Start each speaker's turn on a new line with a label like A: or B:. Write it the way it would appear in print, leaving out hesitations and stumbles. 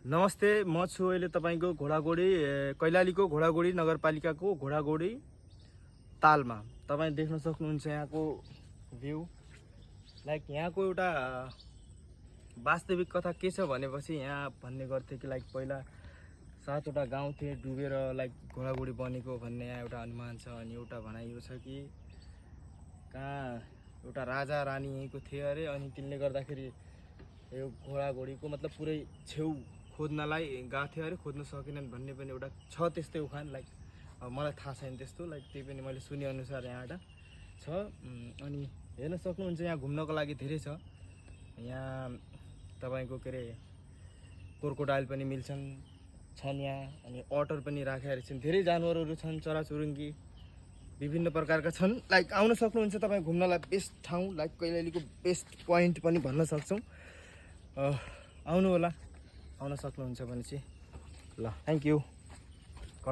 A: नमस्ते, म छु अहिले तपाईको घोडागोडी कैलालीको घोडागोडी नगरपालिकाको घोडागोडी तालमा। तपाई देख्न सक्नुहुन्छ यहाँको भ्यू। लाइक यहाँको एउटा वास्तविक कथा के छ भनेपछि यहाँ भन्ने गर्थे कि लाइक पहिला 7वटा गाउँ थिए डुबेर लाइक घोडागोडी बनेको भन्ने यहाँ एउटा अनुमान छ। अनि एउटा भनाइ यो छ कि कहाँ एउटा राजा रानी यहीँको थिए अरे, अनि तिनले गर्दाखेरि यो घोडागोडीको मतलब पुरै छेउ खोज्नलाई गएको थियो अरे, खोज्न सकेनन् भन्ने पनि एउटा छ त्यस्तै उखान। लाइक मलाई थाहा छैन त्यस्तो, लाइक त्यही पनि मैले सुने अनुसार यहाँबाट छ। अनि हेर्न सक्नुहुन्छ यहाँ घुम्नको लागि धेरै छ। यहाँ तपाईको के अरे क्रोकोडाइल पनि छन् यहाँ, अनि अटर पनि राखेका छन्, धेरै जानवरहरू छन्, चराचुरुङ्गी विभिन्न प्रकारका छन्। लाइक आउन सक्नुहुन्छ तपाईँ घुम्नलाई। बेस्ट ठाउँ, लाइक कैलालीको बेस्ट पोइन्ट पनि भन्न सक्छौँ। आउनु होला, आउन सक्नुहुन्छ भने चाहिँ ल। Thank you.